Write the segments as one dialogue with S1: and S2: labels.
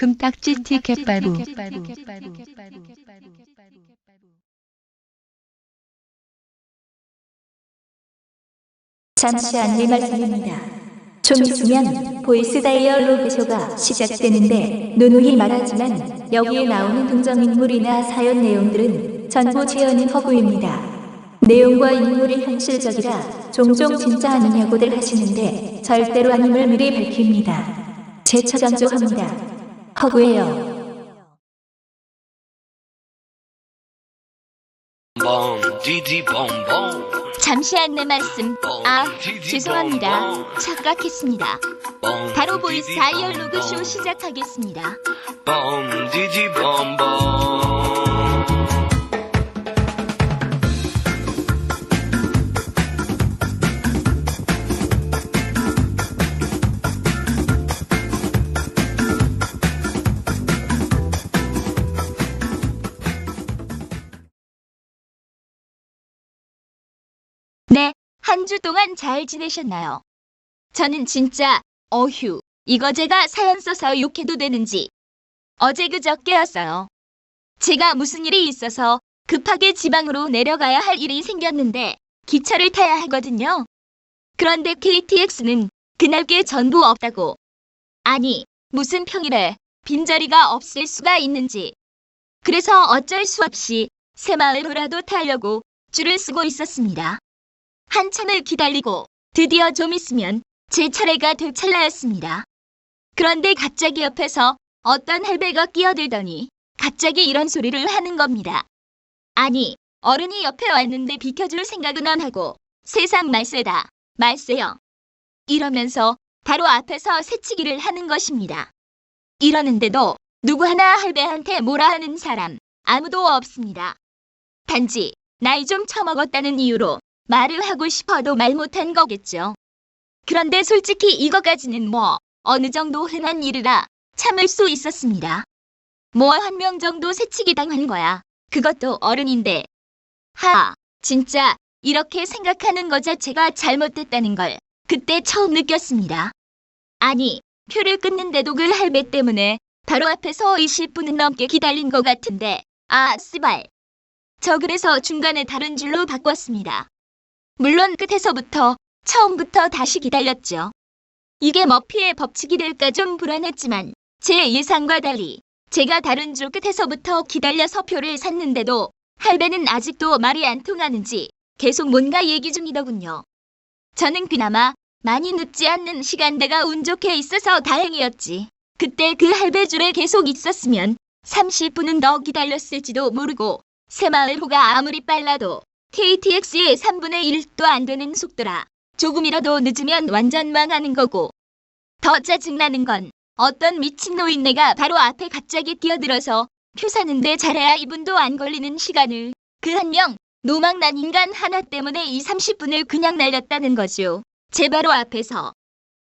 S1: 금딱지 티켓발부.
S2: 잠시 안내 말씀입니다. 좀 있으면 보이스 다이얼로그 쇼가 시작되는데 누누이 말하지만 여기에 나오는 등장인물이나 사연 내용들은 전부 재현은 허구입니다. 내용과 인물이 현실적이라 종종 진짜 아니냐고들 하시는데 절대로 아님을 미리 밝힙니다. 재차 강조합니다. 허구예요.
S3: 잠시 안내 말씀. 죄송합니다. 착각했습니다. 바로 보이스 다이얼로그 쇼 시작하겠습니다. 네, 한 주 동안 잘 지내셨나요? 저는 진짜 이거 제가 사연 써서 욕해도 되는지 어제 그저께였어요. 제가 무슨 일이 있어서 급하게 지방으로 내려가야 할 일이 생겼는데 기차를 타야 하거든요. 그런데 KTX는 그날 게 전부 없다고. 아니, 무슨 평일에 빈자리가 없을 수가 있는지. 그래서 어쩔 수 없이 새마을호라도 타려고 줄을 서고 있었습니다. 한참을 기다리고 드디어 좀 있으면 제 차례가 될 찰나였습니다. 그런데 갑자기 옆에서 어떤 할배가 끼어들더니 갑자기 이런 소리를 하는 겁니다. 아니, 어른이 옆에 왔는데 비켜줄 생각은 안 하고 세상 말세다, 말세요. 이러면서 바로 앞에서 새치기를 하는 것입니다. 이러는데도 누구 하나 할배한테 뭐라 하는 사람 아무도 없습니다. 단지 나이 좀 처먹었다는 이유로 말을 하고 싶어도 말 못한 거겠죠. 그런데 솔직히 이거까지는 어느 정도 흔한 일이라 참을 수 있었습니다. 한 명 정도 새치기 당한 거야. 그것도 어른인데. 진짜 이렇게 생각하는 거 자체가 잘못됐다는 걸 그때 처음 느꼈습니다. 아니, 표를 끊는데도 그 할배 때문에 바로 앞에서 20분은 넘게 기다린 것 같은데 씨발. 저 그래서 중간에 다른 줄로 바꿨습니다. 물론 끝에서부터 처음부터 다시 기다렸죠. 이게 머피의 법칙이 될까 좀 불안했지만 제 예상과 달리 제가 다른 줄 끝에서부터 기다려서 표를 샀는데도 할배는 아직도 말이 안 통하는지 계속 뭔가 얘기 중이더군요. 저는 그나마 많이 늦지 않는 시간대가 운 좋게 있어서 다행이었지. 그때 그 할배 줄에 계속 있었으면 30분은 더 기다렸을지도 모르고 새마을호가 아무리 빨라도 KTX의 3분의 1도 안 되는 속도라 조금이라도 늦으면 완전 망하는 거고. 더 짜증나는 건 어떤 미친 노인네가 바로 앞에 갑자기 뛰어들어서 표 사는데 잘해야 2분도 안 걸리는 시간을 그 한 명 노망난 인간 하나 때문에 30분을 그냥 날렸다는 거죠. 제 바로 앞에서.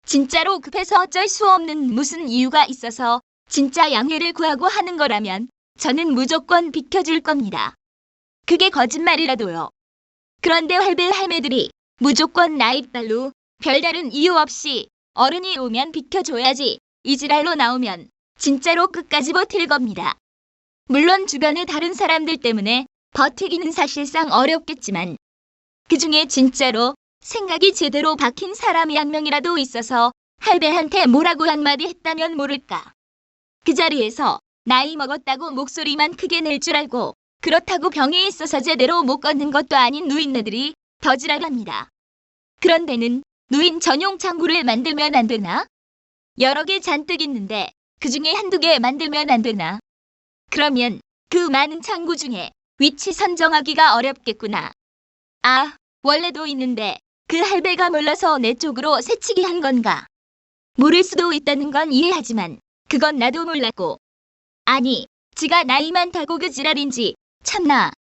S3: 진짜로 급해서 어쩔 수 없는 무슨 이유가 있어서 진짜 양해를 구하고 하는 거라면 저는 무조건 비켜줄 겁니다. 그게 거짓말이라도요. 그런데 할매들이 무조건 나이빨로 별다른 이유 없이 어른이 오면 비켜줘야지 이 지랄로 나오면 진짜로 끝까지 버틸 겁니다. 물론 주변의 다른 사람들 때문에 버티기는 사실상 어렵겠지만 그중에 진짜로 생각이 제대로 박힌 사람이 한 명이라도 있어서 할배한테 뭐라고 한마디 했다면 모를까. 그 자리에서 나이 먹었다고 목소리만 크게 낼 줄 알고 그렇다고 병이 있어서 제대로 못 걷는 것도 아닌 누인네들이 더 지랄합니다. 그런 데는 누인 전용 창구를 만들면 안 되나? 여러 개 잔뜩 있는데 그중에 한두 개 만들면 안 되나? 그러면 그 많은 창구 중에 위치 선정하기가 어렵겠구나. 원래도 있는데 그 할배가 몰라서 내 쪽으로 새치기 한 건가? 모를 수도 있다는 건 이해하지만 그건 나도 몰랐고. 아니, 지가 나이 많다고 그 지랄인지 참나.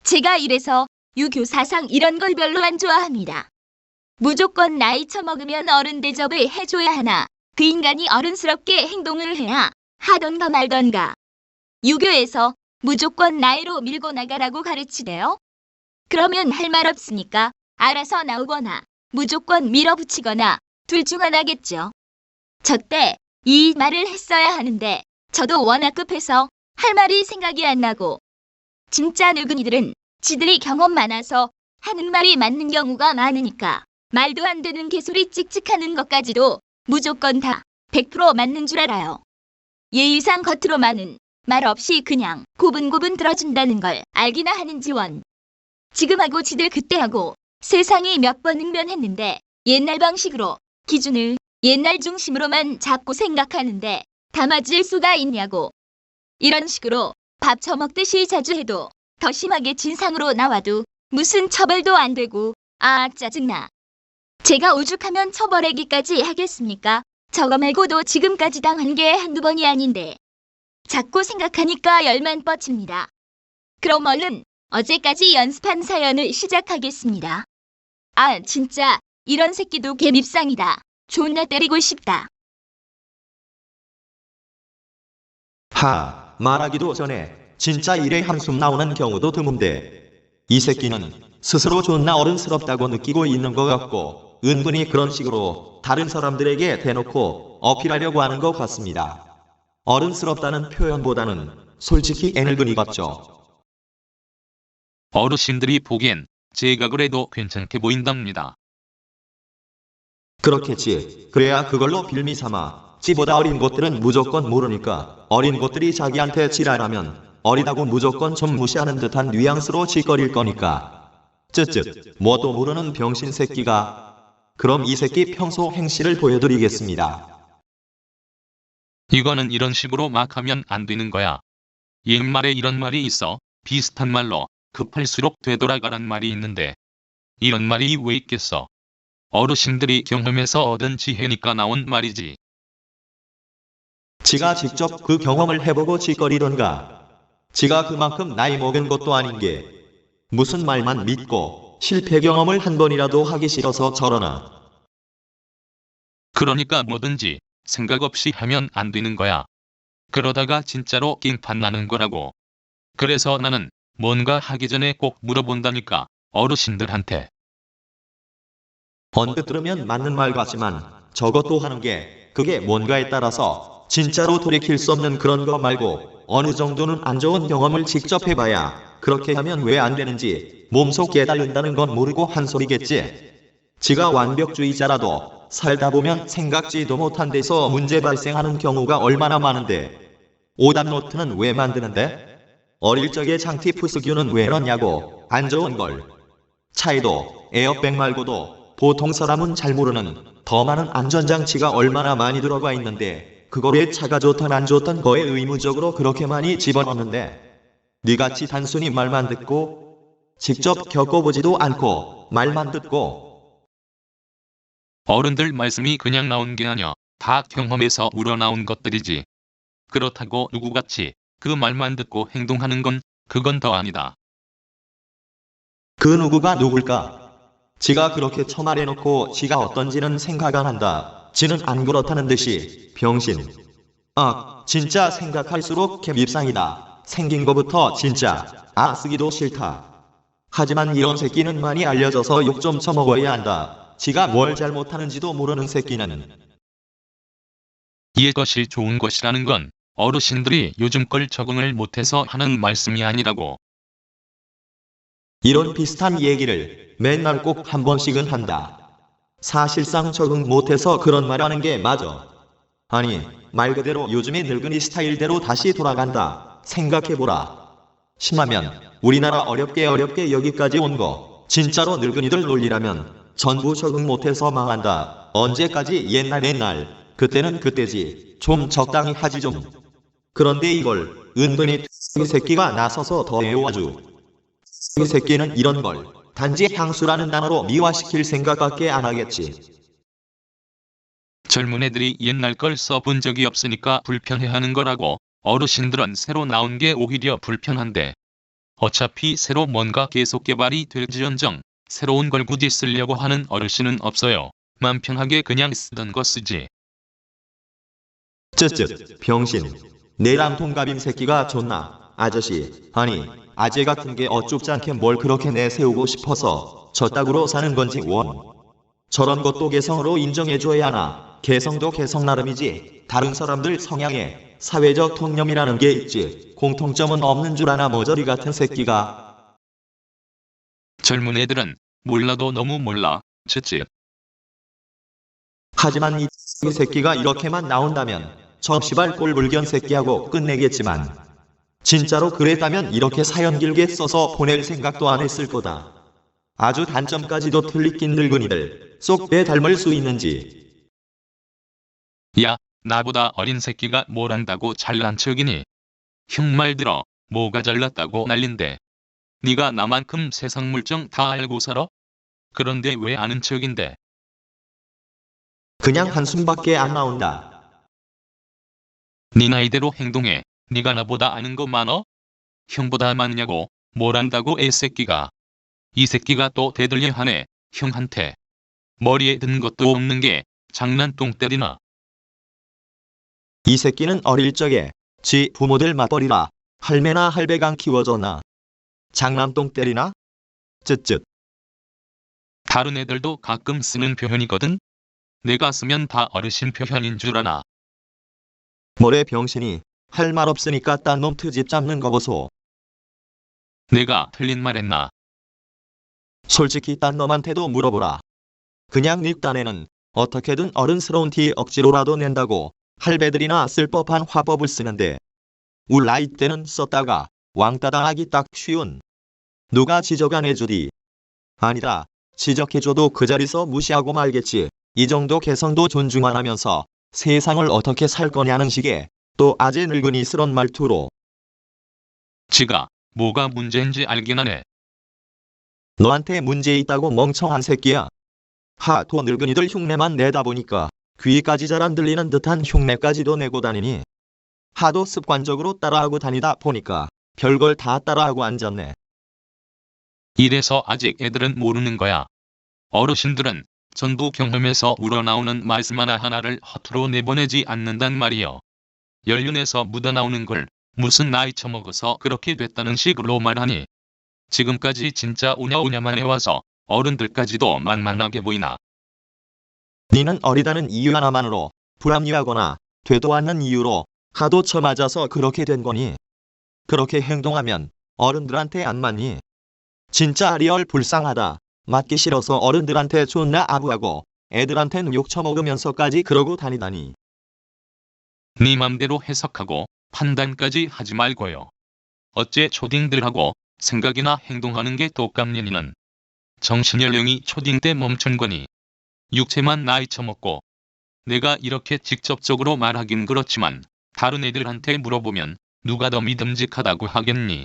S3: 제가 이래서 유교 사상 이런 걸 별로 안 좋아합니다. 무조건 나이 처먹으면 어른 대접을 해줘야 하나 그 인간이 어른스럽게 행동을 해야 하던가 말던가. 유교에서 무조건 나이로 밀고 나가라고 가르치대요. 그러면 할 말 없으니까 알아서 나오거나 무조건 밀어붙이거나 둘 중 하나겠죠. 저 때 이 말을 했어야 하는데 저도 워낙 급해서 할 말이 생각이 안 나고 진짜 늙은이들은 지들이 경험 많아서 하는 말이 맞는 경우가 많으니까 말도 안 되는 개소리 찍찍하는 것까지도 무조건 다 100% 맞는 줄 알아요. 예의상 겉으로만은 말 없이 그냥 고분고분 들어준다는 걸 알기나 하는지 원. 지금하고 지들 그때하고 세상이 몇 번 응변했는데 옛날 방식으로 기준을 옛날 중심으로만 잡고 생각하는데 다 맞을 수가 있냐고. 이런 식으로 밥 처먹듯이 자주 해도 더 심하게 진상으로 나와도 무슨 처벌도 안 되고 아 짜증나. 제가 오죽하면 처벌하기까지 하겠습니까? 저거 말고도 지금까지 당한 게 한두 번이 아닌데 자꾸 생각하니까 열만 뻗칩니다. 그럼 얼른 어제까지 연습한 사연을 시작하겠습니다. 아 진짜 이런 새끼도 개밉상이다. 존나 때리고 싶다.
S1: 말하기도 전에 진짜 이래 한숨 나오는 경우도 드문데 이 새끼는 스스로 존나 어른스럽다고 느끼고 있는 것 같고 은근히 그런 식으로 다른 사람들에게 대놓고 어필하려고 하는 것 같습니다. 어른스럽다는 표현보다는 솔직히 애늙은이 같죠.
S4: 어르신들이 보기엔 제가 그래도 괜찮게 보인답니다.
S1: 그렇겠지. 그래야 그걸로 빌미 삼아 지보다 어린 것들은 무조건 모르니까 어린 것들이 자기한테 지랄하면 어리다고 무조건 좀 무시하는 듯한 뉘앙스로 짓거릴 거니까. 쯧쯧 뭣도 모르는 병신 새끼가. 그럼 이 새끼 평소 행실을 보여드리겠습니다.
S4: 이거는 이런 식으로 막 하면 안 되는 거야. 옛말에 이런 말이 있어. 비슷한 말로 급할수록 되돌아가란 말이 있는데 이런 말이 왜 있겠어. 어르신들이 경험해서 얻은 지혜니까 나온 말이지.
S1: 지가 직접 그 경험을 해보고 짓거리던가. 지가 그만큼 나이 먹은 것도 아닌 게 무슨 말만 믿고 실패 경험을 한 번이라도 하기 싫어서 저러나.
S4: 그러니까 뭐든지 생각 없이 하면 안 되는 거야. 그러다가 진짜로 깽판 나는 거라고. 그래서 나는 뭔가 하기 전에 꼭 물어본다니까 어르신들한테.
S1: 언뜻 들으면 맞는 말 같지만 저것도 하는 게 그게 뭔가에 따라서 진짜로 돌이킬 수 없는 그런 거 말고 어느 정도는 안 좋은 경험을 직접 해봐야 그렇게 하면 왜 안 되는지 몸속 깨달는다는 건 모르고 한 소리겠지. 지가 완벽주의자라도 살다 보면 생각지도 못한 데서 문제 발생하는 경우가 얼마나 많은데 오답노트는 왜 만드는데? 어릴 적에 장티 푸스규는 왜 넣냐고. 안 좋은 걸. 차에도 에어백 말고도 보통 사람은 잘 모르는 더 많은 안전장치가 얼마나 많이 들어가 있는데 그걸 왜 차가 좋던 안 좋던 거에 의무적으로 그렇게 많이 집어넣는데. 니같이 단순히 말만 듣고 직접 겪어보지도 않고 말만 듣고.
S4: 어른들 말씀이 그냥 나온 게 아니야. 다 경험에서 우러나온 것들이지. 그렇다고 누구같이 그 말만 듣고 행동하는 건 그건 더 아니다.
S1: 그 누구가 누굴까? 지가 그렇게 처말해놓고 지가 어떤지는 생각 안 한다. 지는 안 그렇다는 듯이 병신. 진짜 생각할수록 개밉상이다. 생긴 거부터 진짜 쓰기도 싫다. 하지만 이런 새끼는 많이 알려져서 욕 좀 처먹어야 한다. 지가 뭘 잘못하는지도 모르는 새끼는.
S4: 이것이 좋은 것이라는 건 어르신들이 요즘 걸 적응을 못해서 하는 말씀이 아니라고.
S1: 이런 비슷한 얘기를 맨날 꼭 한 번씩은 한다. 사실상 적응 못해서 그런 말 하는 게 맞아. 아니, 말 그대로 요즘의 늙은이 스타일대로 다시 돌아간다. 생각해보라. 심하면 우리나라 어렵게 여기까지 온 거 진짜로 늙은이들 논리라면 전부 적응 못해서 망한다. 언제까지 옛날 그때는 그때지. 좀 적당히 하지 좀. 그런데 이걸 은근히 이 새끼가 나서서 더 해요 아주. 이 새끼는 이런 걸 단지 향수라는 단어로 미화시킬 생각밖에 안 하겠지.
S4: 젊은 애들이 옛날 걸 써본 적이 없으니까 불편해하는 거라고. 어르신들은 새로 나온 게 오히려 불편한데. 어차피 새로 뭔가 계속 개발이 될지언정 새로운 걸 굳이 쓰려고 하는 어르신은 없어요. 맘 편하게 그냥 쓰던 거 쓰지.
S1: 쯧쯧 병신. 내랑 동갑인 새끼가 존나. 아저씨, 아니 아재 같은 게 어쭙잖게 뭘 그렇게 내세우고 싶어서 저따구로 사는 건지 원. 저런 것도 개성으로 인정해줘야 하나. 개성도 개성 나름이지. 다른 사람들 성향에 사회적 통념이라는 게 있지. 공통점은 없는 줄 아나 모조리 같은 새끼가.
S4: 젊은 애들은 몰라도 너무 몰라. 쯧쯧.
S1: 하지만 이 새끼가 이렇게만 나온다면 저 시발 꼴불견 새끼하고 끝내겠지만 진짜로 그랬다면 이렇게 사연 길게 써서 보낼 생각도 안 했을 거다. 아주 단점까지도 틀리낀 늙은이들 쏙 배 닮을 수 있는지.
S4: 야, 나보다 어린 새끼가 뭘 안다고 잘난 척이니? 형 말 들어, 뭐가 잘났다고 난린데. 네가 나만큼 세상 물정 다 알고 살아? 그런데 왜 아는 척인데?
S1: 그냥 한숨밖에 안 나온다.
S4: 네 나이대로 행동해. 네가 나보다 아는 거 많어? 형보다 많냐고? 뭘 안다고 애새끼가. 이 새끼가 또 대들려하네. 형한테. 머리에 든 것도 없는 게 장난똥 때리나?
S1: 이 새끼는 어릴 적에 지 부모들 맞벌이라 할매나 할배강 키워줬나? 장난똥 때리나? 쯧쯧.
S4: 다른 애들도 가끔 쓰는 표현이거든? 내가 쓰면 다 어르신 표현인 줄 아나?
S1: 뭐래 병신이. 할 말 없으니까 딴 놈 트집 잡는 거 보소.
S4: 내가 틀린 말 했나?
S1: 솔직히 딴 놈한테도 물어보라. 그냥 네 딴에는 어떻게든 어른스러운 티 억지로라도 낸다고 할배들이나 쓸 법한 화법을 쓰는데 울 나이 때는 썼다가 왕따 당하기 딱 쉬운. 누가 지적 안 해주디. 아니다. 지적해줘도 그 자리서 무시하고 말겠지. 이 정도 개성도 존중 안 하면서 세상을 어떻게 살 거냐는 식의 또 아재 늙은이스런 말투로.
S4: 지가 뭐가 문제인지 알긴 하네.
S1: 너한테 문제 있다고 멍청한 새끼야. 하도 늙은이들 흉내만 내다 보니까 귀까지 잘 안 들리는 듯한 흉내까지도 내고 다니니 하도 습관적으로 따라하고 다니다 보니까 별걸 다 따라하고 앉았네.
S4: 이래서 아직 애들은 모르는 거야. 어르신들은 전부 경험에서 우러나오는 말씀 하나하나를 허투루 내보내지 않는단 말이요. 연륜에서 묻어나오는 걸 무슨 나이 처먹어서 그렇게 됐다는 식으로 말하니 지금까지 진짜 오냐오냐만 해와서 어른들까지도 만만하게 보이나.
S1: 니는 어리다는 이유 하나만으로 불합리하거나 되도 않는 이유로 하도 쳐맞아서 그렇게 된 거니. 그렇게 행동하면 어른들한테 안 맞니? 진짜 리얼 불쌍하다. 맞기 싫어서 어른들한테 존나 아부하고 애들한텐 욕 처먹으면서까지 그러고 다니다니.
S4: 네 맘대로 해석하고 판단까지 하지 말고요. 어째 초딩들하고 생각이나 행동하는 게 똑같냐니는. 정신연령이 초딩 때 멈춘 거니. 육체만 나이 처먹고. 내가 이렇게 직접적으로 말하긴 그렇지만 다른 애들한테 물어보면 누가 더 믿음직하다고 하겠니?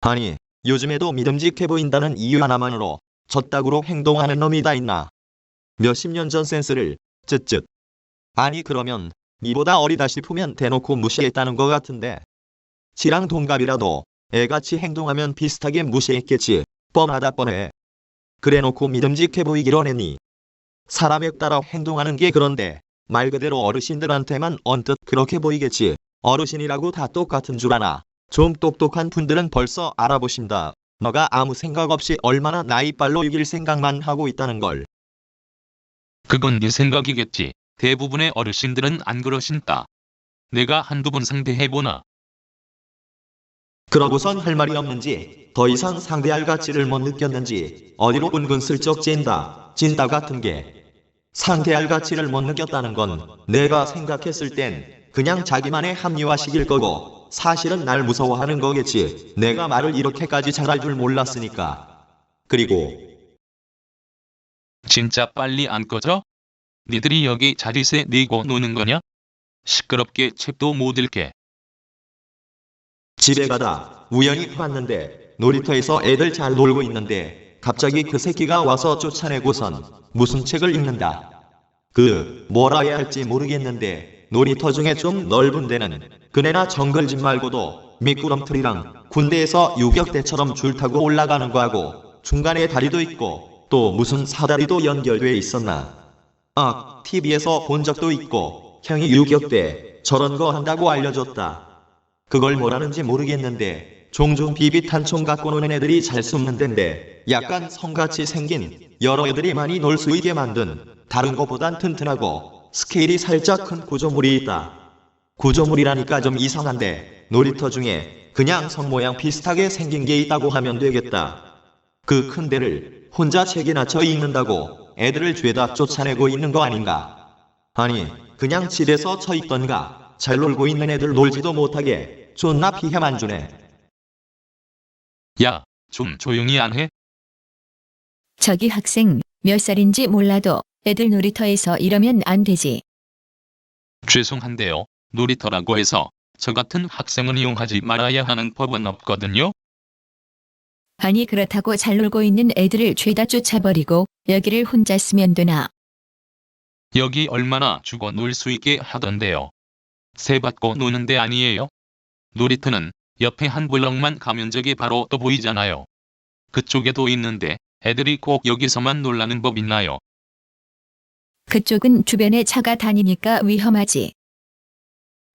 S1: 아니, 요즘에도 믿음직해 보인다는 이유 하나만으로 저따구로 행동하는 놈이 다 있나? 몇십 년 전 센스를 쯧쯧. 아니 그러면 니보다 어리다 싶으면 대놓고 무시했다는 거 같은데. 지랑 동갑이라도 애같이 행동하면 비슷하게 무시했겠지. 뻔하다 뻔해. 그래놓고 믿음직해 보이기로 했니? 사람에 따라 행동하는 게 그런데 말 그대로 어르신들한테만 언뜻 그렇게 보이겠지. 어르신이라고 다 똑같은 줄 아나? 좀 똑똑한 분들은 벌써 알아보신다. 너가 아무 생각 없이 얼마나 나이빨로 이길 생각만 하고 있다는 걸.
S4: 그건 네 생각이겠지. 대부분의 어르신들은 안 그러신다. 내가 한두 번 상대해보나.
S1: 그러고선 할 말이 없는지 더 이상 상대할 가치를 못 느꼈는지 어디로 은근슬쩍 찐다 같은 게. 상대할 가치를 못 느꼈다는 건 내가 생각했을 땐 그냥 자기만의 합리화식일 거고 사실은 날 무서워하는 거겠지. 내가 말을 이렇게까지 잘할 줄 몰랐으니까. 그리고
S4: 진짜 빨리 안 꺼져? 니들이 여기 자리세 내고 노는 거냐? 시끄럽게 책도 못 읽게.
S1: 집에 가다 우연히 봤는데 놀이터에서 애들 잘 놀고 있는데 갑자기 그 새끼가 와서 쫓아내고선 무슨 책을 읽는다. 뭐라 해야 할지 모르겠는데 놀이터 중에 좀 넓은 데는 그네나 정글집 말고도 미꾸럼틀이랑 군대에서 유격대처럼 줄 타고 올라가는 거하고 중간에 다리도 있고 또 무슨 사다리도 연결돼 있었나. TV에서 본 적도 있고 형이 유격대 저런 거 한다고 알려줬다. 그걸 뭐라는지 모르겠는데 종종 비비탄총 갖고 노는 애들이 잘 숨는 데인데 약간 성같이 생긴 여러 애들이 많이 놀 수 있게 만든 다른 거보단 튼튼하고 스케일이 살짝 큰 구조물이 있다. 구조물이라니까 좀 이상한데 놀이터 중에 그냥 성 모양 비슷하게 생긴 게 있다고 하면 되겠다. 그 큰 데를 혼자 책이나 쳐 읽는다고 애들을 죄다 쫓아내고 있는 거 아닌가? 아니, 그냥 집에서 쳐 있던가 잘 놀고 있는 애들 놀지도 못하게 존나 피해만 주네.
S4: 야, 좀 조용히 안 해?
S2: 저기 학생 몇 살인지 몰라도 애들 놀이터에서 이러면 안 되지.
S4: 죄송한데요. 놀이터라고 해서 저 같은 학생은 이용하지 말아야 하는 법은 없거든요.
S2: 아니 그렇다고 잘 놀고 있는 애들을 죄다 쫓아버리고 여기를 혼자 쓰면 되나?
S4: 여기 얼마나 죽어 놀 수 있게 하던데요. 새 받고 노는 데 아니에요? 놀이터는 옆에 한 블럭만 가면 저기 바로 또 보이잖아요. 그쪽에도 있는데 애들이 꼭 여기서만 놀라는 법 있나요?
S2: 그쪽은 주변에 차가 다니니까 위험하지.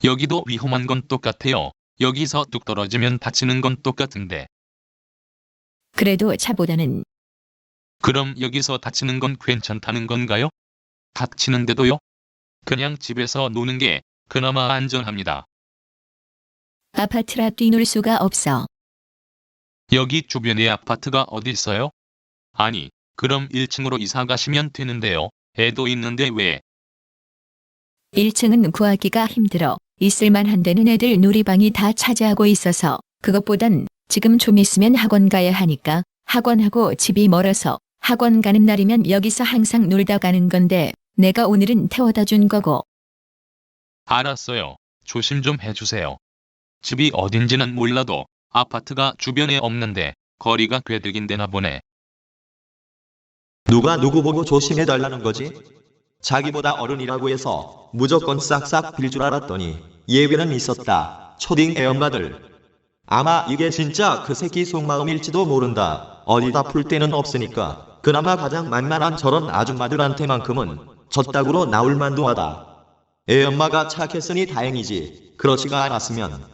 S4: 여기도 위험한 건 똑같아요. 여기서 뚝 떨어지면 다치는 건 똑같은데.
S2: 그래도 차보다는.
S4: 그럼 여기서 다치는 건 괜찮다는 건가요? 다치는데도요? 그냥 집에서 노는 게 그나마 안전합니다.
S2: 아파트라 뛰놀 수가 없어.
S4: 여기 주변에 아파트가 어디 있어요? 아니, 그럼 1층으로 이사 가시면 되는데요. 애도 있는데 왜?
S2: 1층은 구하기가 힘들어. 있을만한 데는 애들 놀이방이 다 차지하고 있어서 그것보단 지금 좀 있으면 학원 가야 하니까 학원하고 집이 멀어서 학원 가는 날이면 여기서 항상 놀다 가는 건데 내가 오늘은 태워다 준 거고.
S4: 알았어요. 조심 좀 해주세요. 집이 어딘지는 몰라도 아파트가 주변에 없는데 거리가 괴득인 데나 보네.
S1: 누가 누구 보고 조심해달라는 거지? 자기보다 어른이라고 해서 무조건 싹싹 빌 줄 알았더니 예외는 있었다. 초딩 애엄마들. 아마 이게 진짜 그 새끼 속마음일지도 모른다. 어디다 풀 데는 없으니까 그나마 가장 만만한 저런 아줌마들한테만큼은 젖다구로 나올 만도 하다. 애엄마가 착했으니 다행이지. 그렇지가 않았으면.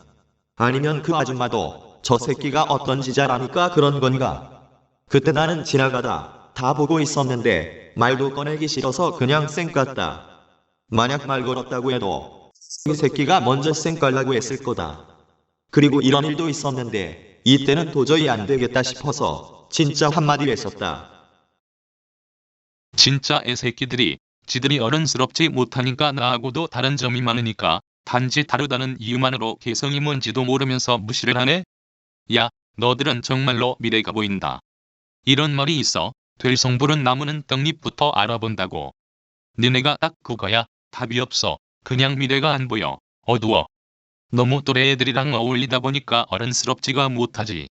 S1: 아니면 그 아줌마도 저 새끼가 어떤 지자라니까 그런 건가? 그때 나는 지나가다 다 보고 있었는데 말도 꺼내기 싫어서 그냥 쌩 깠다. 만약 말 걸었다고 해도 이 새끼가 먼저 쌩 깔라고 했을 거다. 그리고 이런 일도 있었는데 이때는 도저히 안 되겠다 싶어서 진짜 한마디 했었다.
S4: 진짜 애새끼들이 지들이 어른스럽지 못하니까 나하고도 다른 점이 많으니까 단지 다르다는 이유만으로 개성이 뭔지도 모르면서 무시를 하네? 야, 너들은 정말로 미래가 보인다. 이런 말이 있어. 될 성부른 나무는 떡잎부터 알아본다고. 니네가 딱 그거야. 답이 없어. 그냥 미래가 안 보여. 어두워. 너무 또래 애들이랑 어울리다 보니까 어른스럽지가 못하지.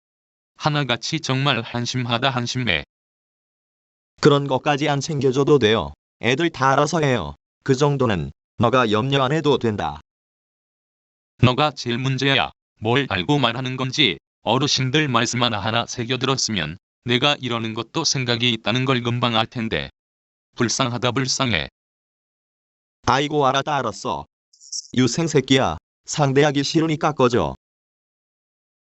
S4: 하나같이 정말 한심하다 한심해.
S1: 그런 것까지 안 챙겨줘도 돼요. 애들 다 알아서 해요. 그 정도는 너가 염려 안 해도 된다.
S4: 너가 제일 문제야. 뭘 알고 말하는 건지 어르신들 말씀 하나하나 새겨들었으면 내가 이러는 것도 생각이 있다는 걸 금방 알 텐데. 불쌍하다 불쌍해.
S1: 아이고 알았다 알았어. 유생 새끼야. 상대하기 싫으니까 꺼져.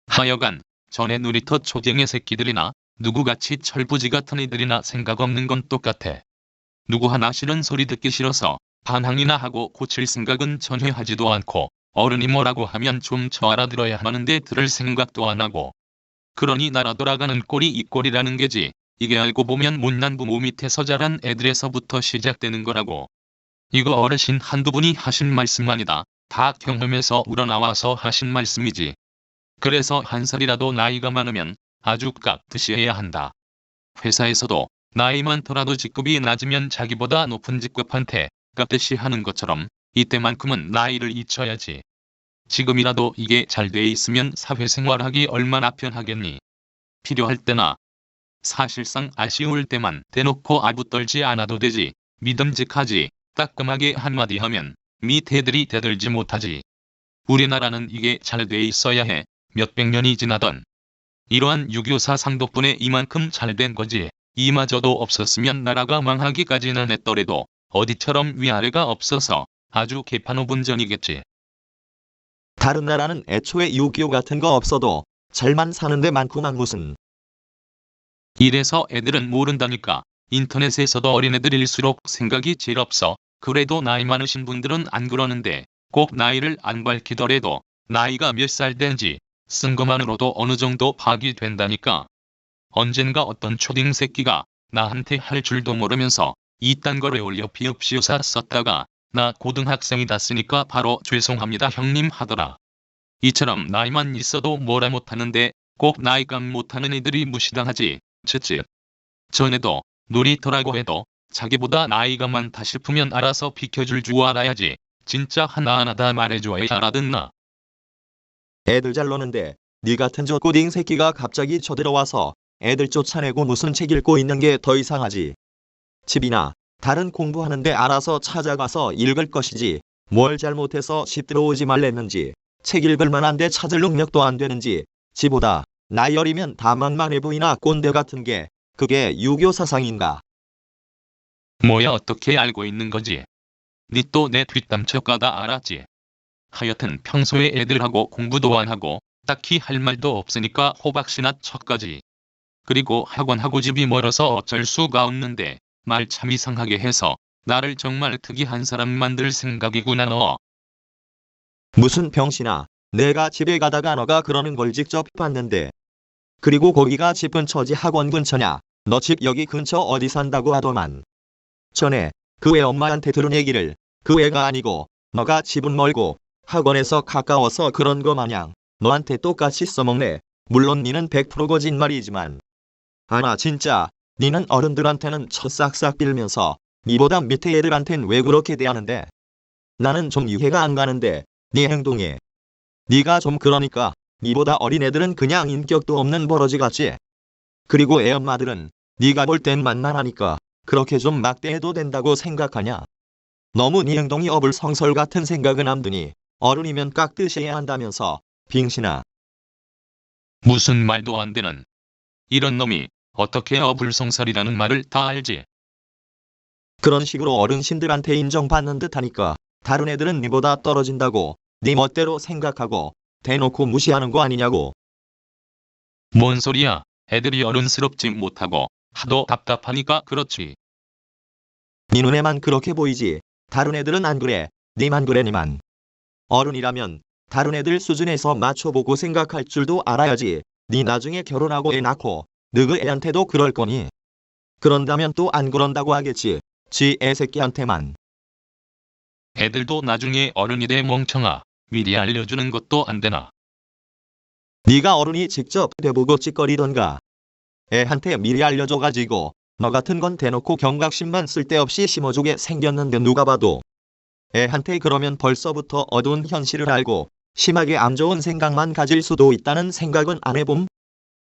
S4: 하여간 전에 놀이터 초딩의 새끼들이나 누구같이 철부지 같은 애들이나 생각 없는 건 똑같아. 누구 하나 싫은 소리 듣기 싫어서 반항이나 하고 고칠 생각은 전혀 하지도 않고 어른이 뭐라고 하면 좀 저 알아들어야 하는데 들을 생각도 안 하고. 그러니 나라 돌아가는 꼴이 이 꼴이라는 게지. 이게 알고 보면 못난 부모 밑에서 자란 애들에서부터 시작되는 거라고. 이거 어르신 한두 분이 하신 말씀 아니다. 다 경험에서 우러나와서 하신 말씀이지. 그래서 한 살이라도 나이가 많으면 아주 깍듯이 해야 한다. 회사에서도 나이 많더라도 직급이 낮으면 자기보다 높은 직급한테 깍듯이 하는 것처럼 이때만큼은 나이를 잊혀야지. 지금이라도 이게 잘 돼 있으면 사회생활하기 얼마나 편하겠니. 필요할 때나 사실상 아쉬울 때만 대놓고 아부떨지 않아도 되지. 믿음직하지. 따끔하게 한마디 하면 밑애들이 대들지 못하지. 우리나라는 이게 잘 돼 있어야 해. 몇백 년이 지나던. 이러한 유교사상 덕분에 이만큼 잘 된 거지. 이마저도 없었으면 나라가 망하기까지는 했더라도 어디처럼 위아래가 없어서 아주 개판오분전이겠지.
S1: 다른 나라는 애초에 유교 같은 거 없어도 잘만 사는데 많구만 무슨.
S4: 이래서 애들은 모른다니까. 인터넷에서도 어린애들일수록 생각이 제일 없어. 그래도 나이 많으신 분들은 안 그러는데 꼭 나이를 안 밝히더라도 나이가 몇 살 된지 쓴 것만으로도 어느 정도 파악이 된다니까. 언젠가 어떤 초딩 새끼가 나한테 할 줄도 모르면서 이딴 거를 올려 비읍시오사 썼다가 나 고등학생이다 쓰니까 바로 죄송합니다 형님 하더라. 이처럼 나이만 있어도 뭐라 못하는데 꼭 나이감 못하는 애들이 무시당하지. 쯧쯧. 전에도 놀이터라고 해도 자기보다 나이가 많다 싶으면 알아서 비켜줄 줄 알아야지. 진짜 하나하나 다 말해줘야 알아듣나.
S1: 애들 잘 노는데 네 같은 저 꼬딩 새끼가 갑자기 쳐들어와서 애들 쫓아내고 무슨 책 읽고 있는 게 더 이상하지. 집이나 다른 공부하는데 알아서 찾아가서 읽을 것이지 뭘 잘못해서 집 들어오지 말랬는지 책 읽을 만한데 찾을 능력도 안 되는지 지보다 나이 어리면 다 만만해 보이나 꼰대 같은 게 그게 유교 사상인가.
S4: 뭐야 어떻게 알고 있는 거지? 니 또 내 뒷담 쳐가다 알았지? 하여튼 평소에 애들하고 공부도 안 하고 딱히 할 말도 없으니까 호박씨나 척까지. 그리고 학원하고 집이 멀어서 어쩔 수가 없는데 말 참 이상하게 해서 나를 정말 특이한 사람 만들 생각이구나 너.
S1: 무슨 병신아. 내가 집에 가다가 너가 그러는 걸 직접 봤는데. 그리고 거기가 집 근처지 학원 근처냐. 너 집 여기 근처 어디 산다고 하더만. 전에 그 애 엄마한테 들은 얘기를 그 애가 아니고 너가 집은 멀고 학원에서 가까워서 그런 거 마냥 너한테 똑같이 써먹네. 물론 니는 100% 거짓말이지만. 아마 진짜 니는 어른들한테는 쳐 싹싹 빌면서 니보다 밑에 애들한텐 왜 그렇게 대하는데. 나는 좀 이해가 안 가는데 네 행동에. 네가 좀 그러니까 니보다 어린 애들은 그냥 인격도 없는 버러지 같지. 그리고 애 엄마들은 네가 볼 땐 만만하니까 그렇게 좀 막대해도 된다고 생각하냐. 너무 네 행동이 어불성설 같은 생각은 안 드니 어른이면 깍듯이해야 한다면서 빙신아.
S4: 무슨 말도 안 되는. 이런 놈이 어떻게 어불성설이라는 말을 다 알지.
S1: 그런 식으로 어른신들한테 인정받는 듯하니까 다른 애들은 니보다 떨어진다고 네 멋대로 생각하고 대놓고 무시하는 거 아니냐고.
S4: 뭔 소리야. 애들이 어른스럽지 못하고 하도 답답하니까 그렇지.
S1: 네 눈에만 그렇게 보이지 다른 애들은 안 그래. 니만 그래 니만. 어른이라면 다른 애들 수준에서 맞춰보고 생각할 줄도 알아야지. 네 나중에 결혼하고 애 낳고 너그 애한테도 그럴 거니. 그런다면 또 안 그런다고 하겠지. 지 애새끼한테만.
S4: 애들도 나중에 어른이 돼 멍청아. 미리 알려주는 것도 안 되나.
S1: 네가 어른이 직접 돼보고 찌꺼리던가. 애한테 미리 알려줘가지고 너 같은 건 대놓고 경각심만 쓸데없이 심어주게 생겼는데 누가 봐도. 애한테 그러면 벌써부터 어두운 현실을 알고 심하게 안 좋은 생각만 가질 수도 있다는 생각은 안 해봄?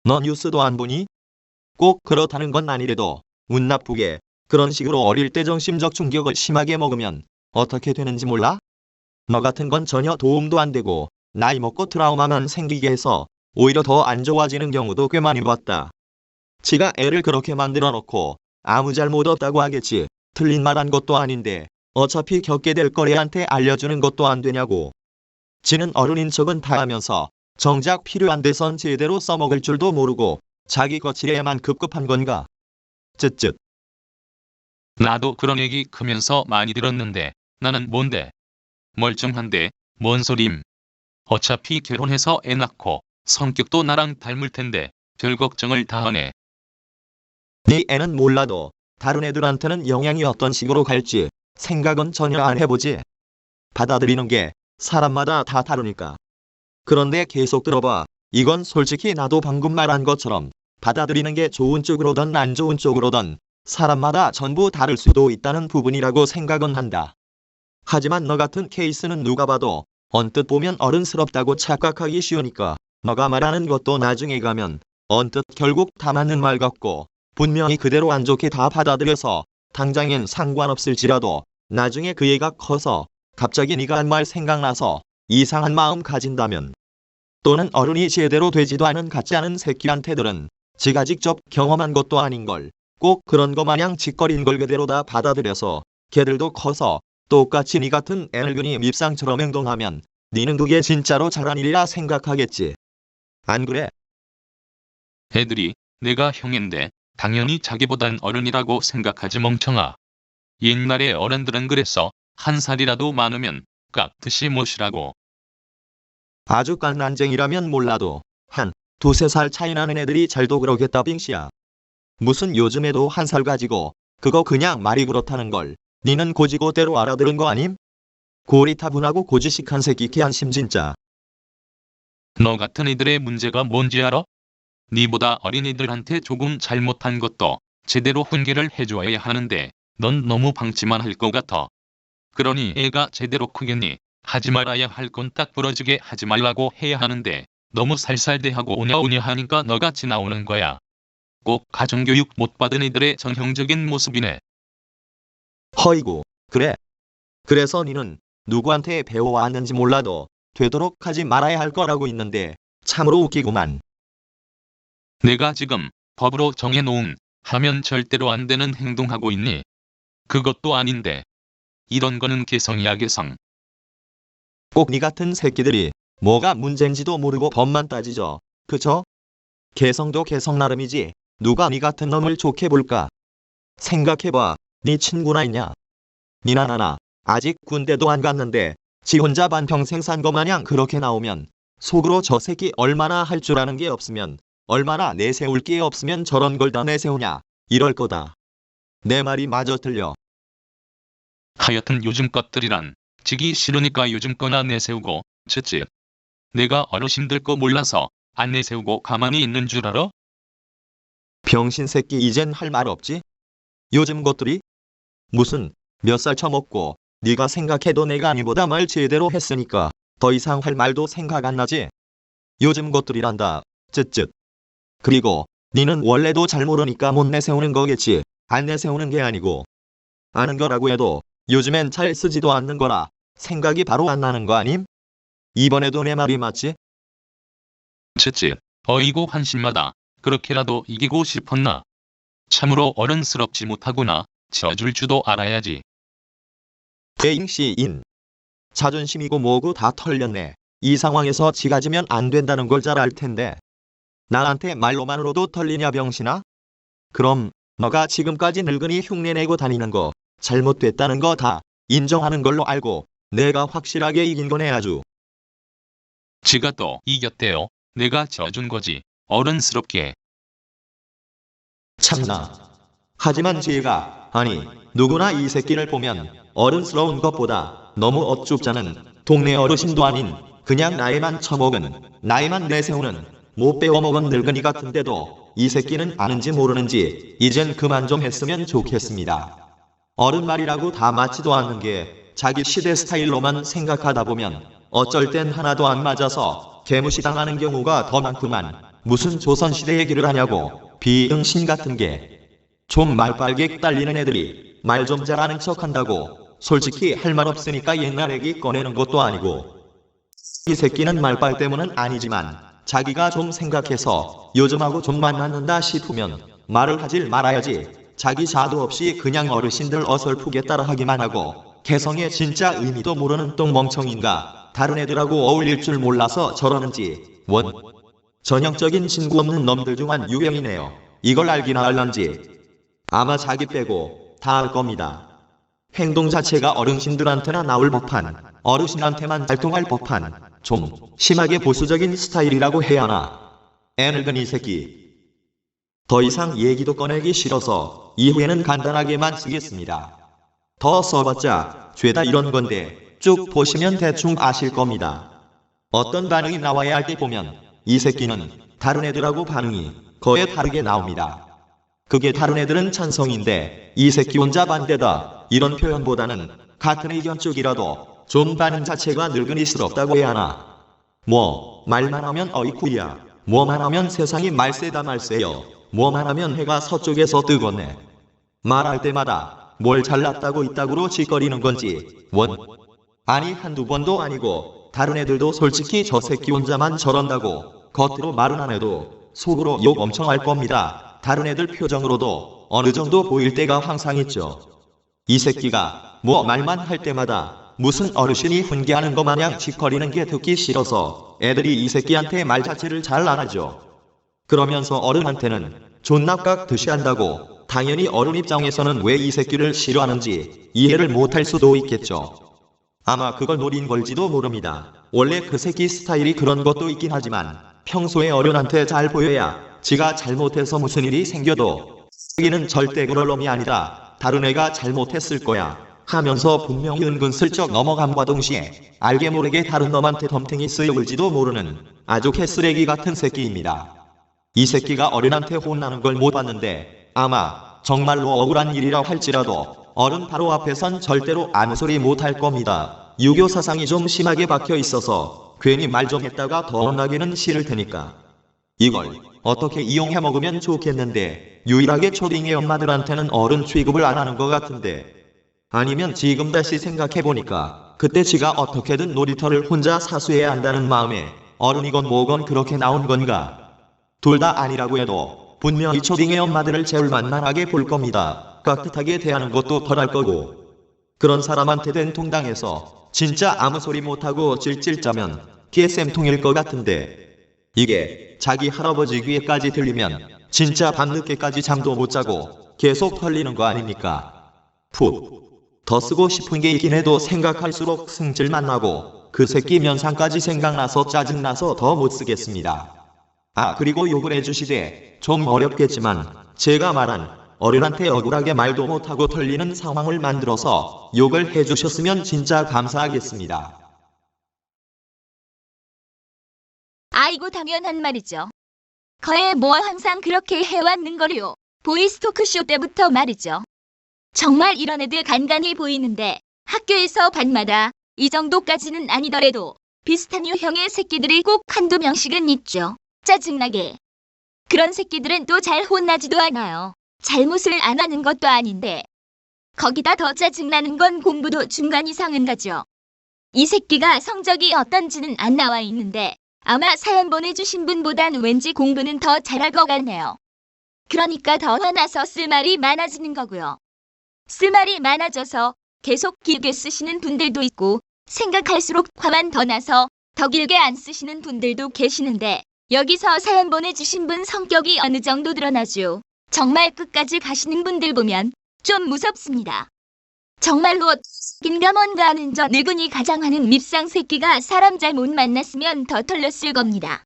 S1: 너 뉴스도 안 보니? 꼭 그렇다는 건 아니래도 운 나쁘게 그런 식으로 어릴 때 정신적 충격을 심하게 먹으면 어떻게 되는지 몰라? 너 같은 건 전혀 도움도 안 되고 나이 먹고 트라우마만 생기게 해서 오히려 더 안 좋아지는 경우도 꽤 많이 봤다. 지가 애를 그렇게 만들어 놓고 아무 잘못 없다고 하겠지. 틀린 말 한 것도 아닌데 어차피 겪게 될 걸 애한테 알려주는 것도 안 되냐고. 지는 어른인 척은 다 하면서 정작 필요한 데선 제대로 써먹을 줄도 모르고 자기 거칠에만 급급한 건가. 쯧쯧.
S4: 나도 그런 얘기 크면서 많이 들었는데 나는 뭔데? 멀쩡한데 뭔 소림. 어차피 결혼해서 애 낳고 성격도 나랑 닮을 텐데 별 걱정을 다 하네.
S1: 네 애는 몰라도 다른 애들한테는 영향이 어떤 식으로 갈지 생각은 전혀 안 해보지. 받아들이는 게 사람마다 다 다르니까. 그런데 계속 들어봐. 이건 솔직히 나도 방금 말한 것처럼 받아들이는 게 좋은 쪽으로든 안 좋은 쪽으로든 사람마다 전부 다를 수도 있다는 부분이라고 생각은 한다. 하지만 너 같은 케이스는 누가 봐도 언뜻 보면 어른스럽다고 착각하기 쉬우니까 너가 말하는 것도 나중에 가면 언뜻 결국 다 맞는 말 같고 분명히 그대로 안 좋게 다 받아들여서 당장엔 상관없을지라도 나중에 그 애가 커서 갑자기 네가 한 말 생각나서 이상한 마음 가진다면 또는 어른이 제대로 되지도 않은 같지 않은 새끼한테들은 지가 직접 경험한 것도 아닌 걸 꼭 그런 거 마냥 짓거린 걸 그대로 다 받아들여서 걔들도 커서 똑같이 네 같은 애늙은이 밉상처럼 행동하면 니는 그게 진짜로 잘한 일이라 생각하겠지. 안 그래?
S4: 애들이 내가 형인데 당연히 자기보단 어른이라고 생각하지 멍청아. 옛날에 어른들은 그랬어. 한 살이라도 많으면 깍듯이 모시라고.
S1: 아주 깐난쟁이라면 몰라도 한 두세 살 차이 나는 애들이 잘도 그러겠다 빙시야. 무슨 요즘에도 한 살 가지고 그거 그냥 말이 그렇다는 걸 니는 고지고대로 알아들은 거 아님? 고리타분하고 고지식한 새끼 개안심 진짜.
S4: 너 같은 애들의 문제가 뭔지 알아? 니보다 어린이들한테 조금 잘못한 것도 제대로 훈계를 해줘야 하는데 넌 너무 방치만 할 것 같아. 그러니 애가 제대로 크겠니? 하지 말아야 할 건 딱 부러지게 하지 말라고 해야 하는데 너무 살살대하고 오냐오냐 하니까 너같이 나오는 거야. 꼭 가정교육 못 받은 애들의 전형적인 모습이네.
S1: 허이고 그래. 그래서 니는 누구한테 배워왔는지 몰라도 되도록 하지 말아야 할 거라고 있는데 참으로 웃기구만.
S4: 내가 지금 법으로 정해놓은 하면 절대로 안 되는 행동하고 있니? 그것도 아닌데. 이런 거는 개성이야 개성.
S1: 꼭 니 같은 새끼들이 뭐가 문제인지도 모르고 법만 따지죠. 그쵸? 개성도 개성 나름이지 누가 니 같은 놈을 좋게 볼까? 생각해봐. 니 친구나 있냐? 니나 나나 아직 군대도 안 갔는데 지 혼자 반평생 산 거 마냥 그렇게 나오면 속으로 저 새끼 얼마나 할 줄 아는 게 없으면 얼마나 내세울 게 없으면 저런 걸 다 내세우냐 이럴 거다. 내 말이 마저 들려.
S4: 하여튼 요즘 것들이란 지기 싫으니까 요즘 거나 내세우고 쯧쯧. 내가 어르신들 거 몰라서 안 내세우고 가만히 있는 줄 알아?
S1: 병신 새끼 이젠 할 말 없지? 요즘 것들이? 무슨 몇 살 처먹고 네가 생각해도 내가 니보다 말 제대로 했으니까 더 이상 할 말도 생각 안 나지? 요즘 것들이란다. 쯧쯧. 그리고 니는 원래도 잘 모르니까 못 내세우는 거겠지. 안 내세우는 게 아니고. 아는 거라고 해도 요즘엔 잘 쓰지도 않는 거라 생각이 바로 안 나는 거 아님? 이번에도 내 말이 맞지?
S4: 쯧쯧. 어이고 한심하다. 그렇게라도 이기고 싶었나? 참으로 어른스럽지 못하구나. 져줄 줄도 알아야지.
S1: 대잉시인. 자존심이고 뭐고 다 털렸네. 이 상황에서 지가 지면 안 된다는 걸 잘 알 텐데. 나한테 말로만으로도 털리냐 병신아? 그럼 너가 지금까지 늙은이 흉내내고 다니는 거 잘못됐다는 거 다 인정하는 걸로 알고 내가 확실하게 이긴 거네 아주.
S4: 지가 또 이겼대요. 내가 져준 거지. 어른스럽게.
S1: 참나. 하지만 지혜가 아니 누구나 이 새끼를 보면 어른스러운 것보다 너무 어줍잖은 동네 어르신도 아닌 그냥 나이만 처먹은 나이만 내세우는 못 배워먹은 늙은이 같은데도 이 새끼는 아는지 모르는지 이젠 그만 좀 했으면 좋겠습니다. 어른 말이라고 다 맞지도 않는 게 자기 시대 스타일로만 생각하다 보면 어쩔 땐 하나도 안 맞아서 개무시당하는 경우가 더 많구만. 무슨 조선시대 얘기를 하냐고. 비응신 같은 게. 좀 말빨개 딸리는 애들이 말 좀 잘하는 척한다고 솔직히 할 말 없으니까 옛날 얘기 꺼내는 것도 아니고. 이 새끼는 말빨 때문은 아니지만 자기가 좀 생각해서 요즘하고 좀 만났는다 싶으면 말을 하질 말아야지. 자기 자도 없이 그냥 어르신들 어설프게 따라하기만 하고 개성의 진짜 의미도 모르는 똥멍청인가. 다른 애들하고 어울릴 줄 몰라서 저러는지. 원. 전형적인 친구 없는 놈들 중 한 유형이네요. 이걸 알기나 알란지. 아마 자기 빼고 다 알 겁니다. 행동 자체가 어르신들한테나 나올 법한, 어르신한테만 발동할 법한, 좀 심하게 보수적인 스타일이라고 해야 하나. 애늙은 이 새끼. 더 이상 얘기도 꺼내기 싫어서 이후에는 간단하게만 쓰겠습니다. 더 써봤자 죄다 이런 건데 쭉 보시면 대충 아실 겁니다. 어떤 반응이 나와야 할 때 보면 이 새끼는 다른 애들하고 반응이 거의 다르게 나옵니다. 그게 다른 애들은 찬성인데 이 새끼 혼자 반대다 이런 표현보다는 같은 의견 쪽이라도 좀 반응 자체가 늙은이스럽다고 해야 하나. 뭐 말만 하면 어이쿠야, 뭐만 하면 세상이 말세다 말세요, 뭐만 하면 해가 서쪽에서 뜨겠네. 말할 때마다 뭘 잘났다고 이따구로 짓거리는 건지. 원. 아니 한두 번도 아니고 다른 애들도 솔직히 저 새끼 혼자만 저런다고 겉으로 말은 안 해도 속으로 욕 엄청 할 겁니다. 다른 애들 표정으로도 어느 정도 보일 때가 항상 있죠. 이 새끼가 뭐 말만 할 때마다 무슨 어르신이 훈계하는 거 마냥 짓거리는 게 듣기 싫어서 애들이 이 새끼한테 말 자체를 잘 안 하죠. 그러면서 어른한테는 존나 깍듯이 한다고. 당연히 어른 입장에서는 왜 이 새끼를 싫어하는지 이해를 못할 수도 있겠죠. 아마 그걸 노린 걸지도 모릅니다. 원래 그 새끼 스타일이 그런 것도 있긴 하지만 평소에 어른한테 잘 보여야 지가 잘못해서 무슨 일이 생겨도 쓰기는 절대 그럴 놈이 아니다. 다른 애가 잘못했을 거야 하면서 분명히 은근슬쩍 넘어감과 동시에 알게 모르게 다른 놈한테 덤탱이 쓰여올지도 모르는 아주 개쓰레기 같은 새끼입니다. 이 새끼가 어른한테 혼나는 걸 못 봤는데 아마 정말로 억울한 일이라 할지라도 어른 바로 앞에선 절대로 아무 소리 못 할 겁니다. 유교 사상이 좀 심하게 박혀 있어서 괜히 말 좀 했다가 더 혼나기는 싫을 테니까. 이걸 어떻게 이용해 먹으면 좋겠는데 유일하게 초딩의 엄마들한테는 어른 취급을 안 하는 것 같은데. 아니면 지금 다시 생각해보니까 그때 지가 어떻게든 놀이터를 혼자 사수해야 한다는 마음에 어른이건 뭐건 그렇게 나온 건가. 둘 다 아니라고 해도 분명히 초딩의 엄마들을 제일 만만하게 볼 겁니다. 깍듯하게 대하는 것도 덜할 거고. 그런 사람한테 된통당해서 진짜 아무 소리 못하고 찔찔 짜면 개쌤통일 것 같은데. 이게 자기 할아버지 귀에까지 들리면 진짜 밤늦게까지 잠도 못 자고 계속 털리는 거 아닙니까? 푹. 더 쓰고 싶은 게 있긴 해도 생각할수록 승질만 나고 그 새끼 면상까지 생각나서 짜증나서 더 못 쓰겠습니다. 아, 그리고 욕을 해주시되 좀 어렵겠지만 제가 말한 어른한테 억울하게 말도 못하고 털리는 상황을 만들어서 욕을 해주셨으면 진짜 감사하겠습니다.
S3: 아이고 당연한 말이죠. 거에 뭐 항상 그렇게 해왔는 거요. 보이스 토크쇼 때부터 말이죠. 정말 이런 애들 간간히 보이는데 학교에서 반마다 이 정도까지는 아니더라도 비슷한 유형의 새끼들이 꼭 한두 명씩은 있죠. 짜증나게. 그런 새끼들은 또 잘 혼나지도 않아요. 잘못을 안 하는 것도 아닌데. 거기다 더 짜증나는 건 공부도 중간 이상은 가죠. 이 새끼가 성적이 어떤지는 안 나와 있는데 아마 사연 보내주신 분보단 왠지 공부는 더 잘할 것 같네요. 그러니까 더 화나서 쓸 말이 많아지는 거고요. 쓸 말이 많아져서 계속 길게 쓰시는 분들도 있고 생각할수록 화만 더 나서 더 길게 안 쓰시는 분들도 계시는데 여기서 사연 보내주신 분 성격이 어느 정도 드러나죠. 정말 끝까지 가시는 분들 보면 좀 무섭습니다. 정말로 인가 뭔가 하는 저 늙은이 가장하는 밉상 새끼가 사람 잘 못 만났으면 더 털렸을 겁니다.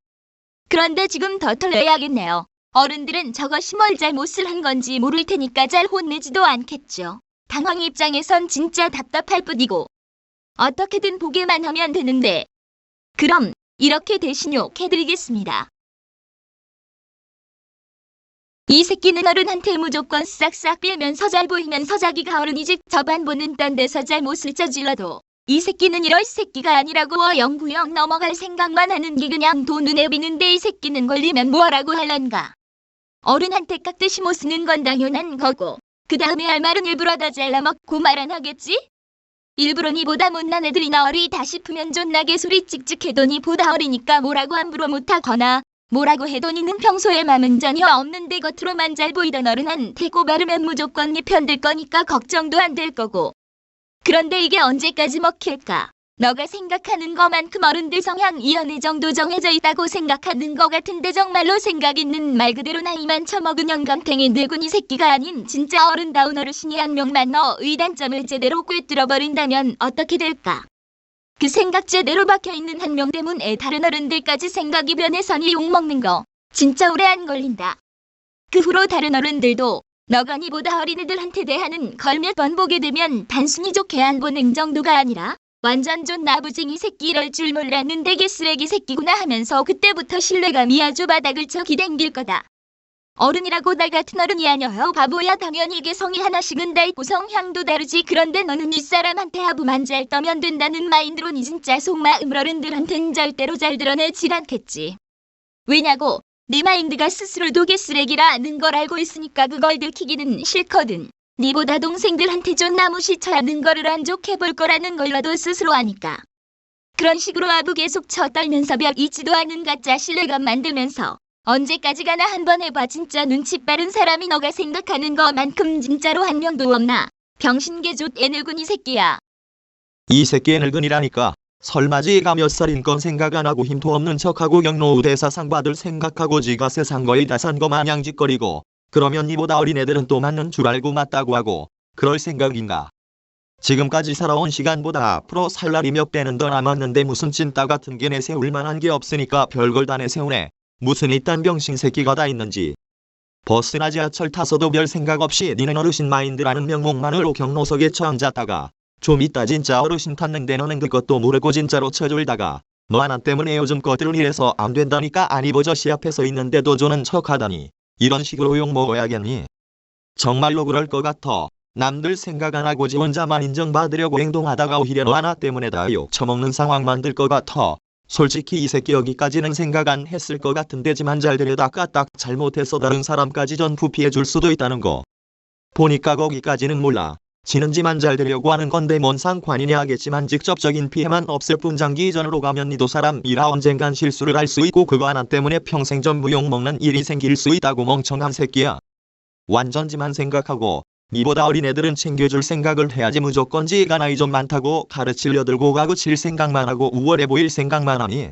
S3: 그런데 지금 더 털려야겠네요. 어른들은 저거 심얼 잘못을 한 건지 모를 테니까 잘 혼내지도 않겠죠. 당황 입장에선 진짜 답답할 뿐이고 어떻게든 보게만 하면 되는데. 그럼 이렇게 대신 욕해드리겠습니다. 이 새끼는 어른한테 무조건 싹싹 빌면서 잘 보이면서 자기가 어른이지 저반 보는 딴 데서 잘못을 저질러도 이 새끼는 이럴 새끼가 아니라고 영구영 넘어갈 생각만 하는 게 그냥 돈 눈에 비는데 이 새끼는 걸리면 뭐라고 할란가. 어른한테 깍듯이 못 쓰는 건 당연한 거고 그 다음에 할 말은 일부러 다 잘라먹고 말 안 하겠지? 일부러 니보다 못난 애들이나 어리다 싶으면 존나게 소리 찍찍해도 니보다 어리니까 뭐라고 함부로 못하거나 뭐라고 해도 니는 평소에 맘은 전혀 없는데 겉으로만 잘 보이던 어른한테 고바르면 무조건 니 편들 거니까 걱정도 안 될 거고. 그런데 이게 언제까지 먹힐까? 너가 생각하는 것만큼 어른들 성향이 어느 정도 정해져 있다고 생각하는 것 같은데 정말로 생각 있는 말 그대로 나이만 처먹은 영감탱이 늙은이 새끼가 아닌 진짜 어른다운 어르신이 한 명만 너의 단점을 제대로 꿰뚫어버린다면 어떻게 될까? 그 생각 제대로 박혀있는 한 명 때문에 다른 어른들까지 생각이 변해서 니 욕먹는 거 진짜 오래 안 걸린다. 그 후로 다른 어른들도 너가 니보다 어린애들한테 대하는 걸 몇 번 보게 되면 단순히 좋게 안 보는 정도가 아니라 완전 존나 부징이 새끼 이럴 줄 몰랐는데 개쓰레기 새끼구나 하면서 그때부터 신뢰감이 아주 바닥을 쳐 기댕길 거다. 어른이라고 나 같은 어른이 아니여 바보야. 당연히 개성이 하나씩은 다 있고 성향도 다르지. 그런데 너는 윗사람한테 하부만 잘 떠면 된다는 마인드로 니 진짜 속마음 어른들한텐 절대로 잘 드러내질 않겠지. 왜냐고? 네 마인드가 스스로도 개쓰레기라는 걸 알고 있으니까 그걸 들키기는 싫거든. 니보다 동생들한테 존나 무시쳐하는 거를 안 좋게 볼 거라는 걸 너도 스스로 아니까. 그런 식으로 아부 계속 쳐 떨면서 벽 있지도 않은 가짜 신뢰감 만들면서 언제까지 가나 한번 해봐. 진짜 눈치 빠른 사람이 너가 생각하는 것만큼 진짜로 한 명도 없나. 병신개조 애늙은이 새끼야.
S1: 이 새끼 늙은이라니까. 설마 지가 몇 살인 건 생각 안 하고 힘도 없는 척하고 영노후 대사상 받을 생각하고 지가 세상 거의 다 산 거 마냥 짓거리고 그러면 니보다 어린 애들은 또 맞는 줄 알고 맞다고 하고 그럴 생각인가. 지금까지 살아온 시간보다 앞으로 살 날이 몇 배는 더 남았는데 무슨 찐따 같은 게 내세울 만한 게 없으니까 별걸 다 내세우네. 무슨 이딴 병신 새끼가 다 있는지. 버스나 지하철 타서도 별 생각 없이 니는 어르신 마인드라는 명목만으로 경로석에 처앉았다가 좀 이따 진짜 어르신 탔는데 너는 그것도 모르고 진짜로 쳐졸다가 너 하나 때문에 요즘 것들은 이래서 안 된다니까 아니 버저씨 앞에서 있는데도 조는 척하다니 이런 식으로 욕 먹어야겠니? 정말로 그럴 것 같아. 남들 생각 안 하고 지 혼자만 인정받으려고 행동하다가 오히려 너 하나 때문에 다 욕 처먹는 상황 만들 것 같아. 솔직히 이 새끼 여기까지는 생각 안 했을 것 같은데지만 잘 들여다가 딱 잘못해서 다른 사람까지 전부 피해줄 수도 있다는 거. 보니까 거기까지는 몰라. 지는지만 잘 되려고 하는 건데 뭔 상관이냐 하겠지만 직접적인 피해만 없을 뿐 장기전으로 가면 니도 사람이라 언젠간 실수를 할 수 있고 그거 하나 때문에 평생 전부 욕먹는 일이 생길 수 있다고 멍청한 새끼야. 완전지만 생각하고 니보다 어린 애들은 챙겨줄 생각을 해야지 무조건 지가 나이 좀 많다고 가르치려 들고 가고 칠 생각만 하고 우월해 보일 생각만 하니.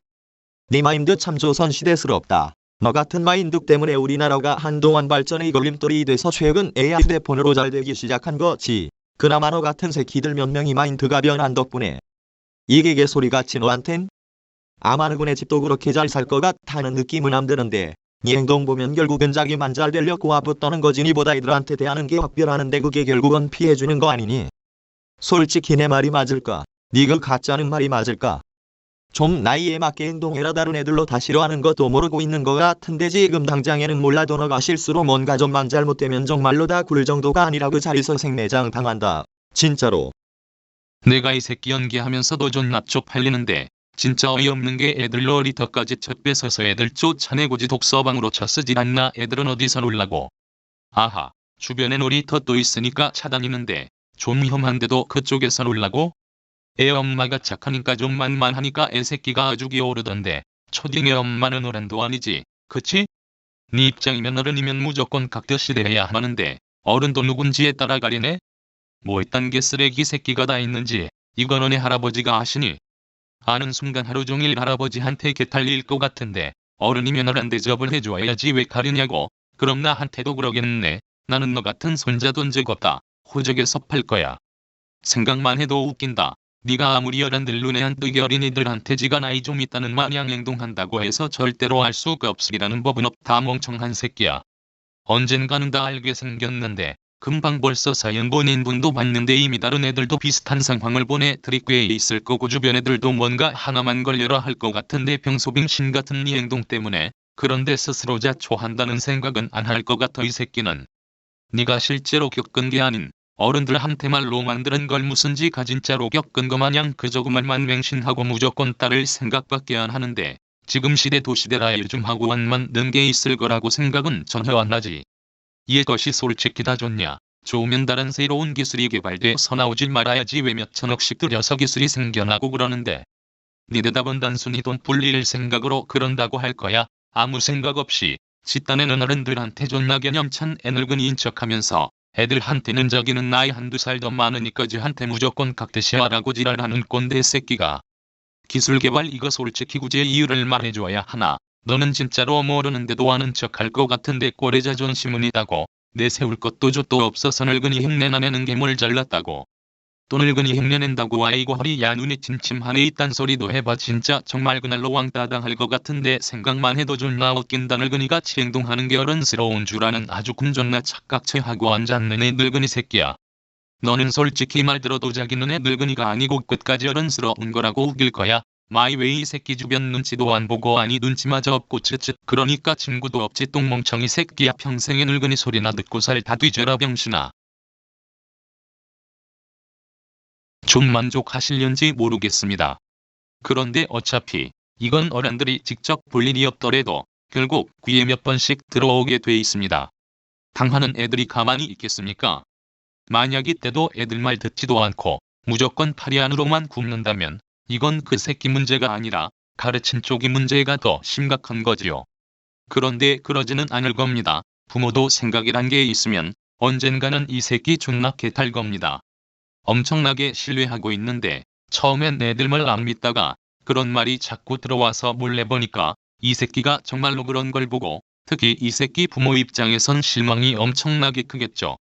S1: 니 마인드 참 조선시대스럽다. 너 같은 마인드 때문에 우리나라가 한동안 발전의 걸림돌이 돼서 최근 AI 휴대폰으로 잘 되기 시작한 거지. 그나마 너 같은 새끼들 몇 명이 마인드가 변한 덕분에. 이게 개소리같이 너한텐? 아마 누구네 집도 그렇게 잘 살 것 같다는 느낌은 안 드는데 네 행동 보면 결국은 자기만 잘 되려고 와붙떠는 거지. 니보다 애들한테 대하는 게 확별하는데 그게 결국은 피해주는 거 아니니? 솔직히 내 말이 맞을까? 니가 가짜는 말이 맞을까? 좀 나이에 맞게 행동해라. 다른 애들로 다 싫어하는 것도 모르고 있는 거 같은데 지금 당장에는 몰라도 너가 실수로 뭔가 좀만 잘못되면 정말로 다 굴 정도가 아니라 자리에서 생매장 당한다. 진짜로.
S4: 내가 이 새끼 연기하면서도 존나 쪽팔리는데 진짜 어이없는 게 애들 놀이터까지 첫 뺏어서 애들 쫓아내고지 독서방으로 쳤으질 않나. 애들은 어디서 놀라고. 아하, 주변에 놀이터 또 있으니까 찾아다니는데 좀 위험한데도 그쪽에서 놀라고? 애 엄마가 착하니까 좀 만만하니까 애 새끼가 아주 기어오르던데 초딩 애 엄마는 어른도 아니지, 그치? 네 입장이면 어른이면 무조건 각별시대해야 하는데 어른도 누군지에 따라 가리네? 뭐 이딴 게 쓰레기 새끼가 다 있는지 이건 너네 할아버지가 아시니? 아는 순간 하루 종일 할아버지한테 개탈릴 것 같은데 어른이면 어른 대접을 해줘야지 왜 가리냐고. 그럼 나한테도 그러겠네. 나는 너 같은 손자 돈 적 없다. 호적에서 팔 거야. 생각만 해도 웃긴다. 네가 아무리 어른들 눈에 안 뜨게 어린이들한테 지가 나이 좀 있다는 마냥 행동한다고 해서 절대로 알 수가 없으리라는 법은 없다. 멍청한 새끼야. 언젠가는 다 알게 생겼는데 금방 벌써 사연 보낸 분도 봤는데 이미 다른 애들도 비슷한 상황을 보내드릴 꽤 있을 거고 주변 애들도 뭔가 하나만 걸려라 할 것 같은데 병소빙신 같은 네 행동 때문에 그런데 스스로 자초한다는 생각은 안 할 것 같아. 이 새끼는 네가 실제로 겪은 게 아닌 어른들한테 말로 만드는 걸 무슨 지가 진짜로 겪은 거 마냥 그저 그말만 맹신하고 무조건 따를 생각밖에 안 하는데 지금 시대 도시대라 요즘 하고 안 만든 게 있을 거라고 생각은 전혀 안 하지. 이것이 솔직히 다 좋냐? 좋으면 다른 새로운 기술이 개발돼서 나오질 말아야지 왜 몇 천억씩 들여서 기술이 생겨나고 그러는데. 네 대답은 단순히 돈 불릴 생각으로 그런다고 할 거야? 아무 생각 없이 집단에는 어른들한테 존나 개념찬 애늙은이인 척하면서 애들한테는 자기는 나이 한두 살 더 많으니까 쟤한테 무조건 각대시하라고 지랄하는 꼰대 새끼가. 기술 개발 이거 솔직히 굳이 이유를 말해줘야 하나? 너는 진짜로 모르는데도 아는 척할 것 같은데 꼴에 자존심은 있다고. 내세울 것도 족도 없어서 늙은이 흉내나 내는 게 뭘 잘났다고. 또 늙은이 흉내낸다고 아이고 허리야 눈이 침침하네 이딴 소리도 해봐. 진짜 정말 그날로 왕따당할 것 같은데 생각만 해도 존나 웃긴다. 늙은이같이 행동하는 게 어른스러운 줄 아는 아주 굶존나 착각체하고 앉았는 애 늙은이 새끼야. 너는 솔직히 말 들어도 자기 눈에 늙은이가 아니고 끝까지 어른스러운 거라고 우길 거야. 마이웨이 새끼 주변 눈치도 안 보고 아니 눈치마저 없고 쯧쯧 그러니까 친구도 없지 똥멍청이 새끼야. 평생에 늙은이 소리나 듣고 살 다 뒤져라 병신아. 좀 만족하실련지 모르겠습니다. 그런데 어차피 이건 어른들이 직접 볼 일이 없더라도 결국 귀에 몇 번씩 들어오게 돼 있습니다. 당하는 애들이 가만히 있겠습니까? 만약 이때도 애들 말 듣지도 않고 무조건 파리 안으로만 굽는다면 이건 그 새끼 문제가 아니라 가르친 쪽이 문제가 더 심각한 거지요. 그런데 그러지는 않을 겁니다. 부모도 생각이란 게 있으면 언젠가는 이 새끼 존나 개탈 겁니다. 엄청나게 신뢰하고 있는데 처음엔 애들 말 안 믿다가 그런 말이 자꾸 들어와서 몰래 보니까 이 새끼가 정말로 그런 걸 보고 특히 이 새끼 부모 입장에선 실망이 엄청나게 크겠죠.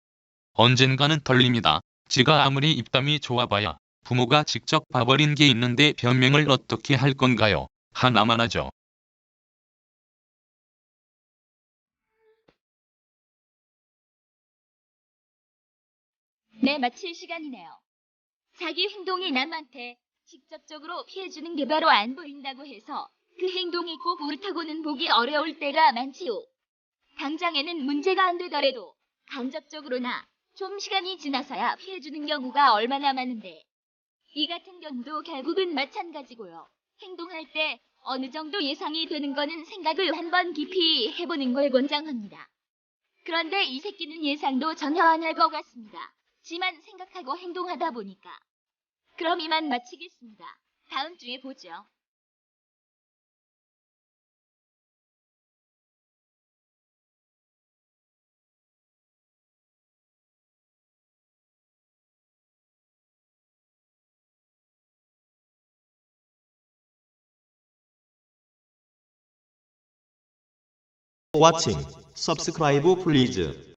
S4: 언젠가는 털립니다. 지가 아무리 입담이 좋아봐야 부모가 직접 봐버린 게 있는데 변명을 어떻게 할 건가요? 하나만 하죠.
S3: 네, 마칠 시간이네요. 자기 행동이 남한테 직접적으로 피해주는 게 바로 안 보인다고 해서 그 행동이 꼭 옳다고는 보기 어려울 때가 많지요. 당장에는 문제가 안 되더라도 간접적으로나 좀 시간이 지나서야 피해주는 경우가 얼마나 많은데 이 같은 경우도 결국은 마찬가지고요. 행동할 때 어느 정도 예상이 되는 거는 생각을 한번 깊이 해보는 걸 권장합니다. 그런데 이 새끼는 예상도 전혀 안 할 것 같습니다. 지만 생각하고 행동하다 보니까. 그럼 이만 마치겠습니다. 다음 주에 보죠.
S1: watching, subscribe please.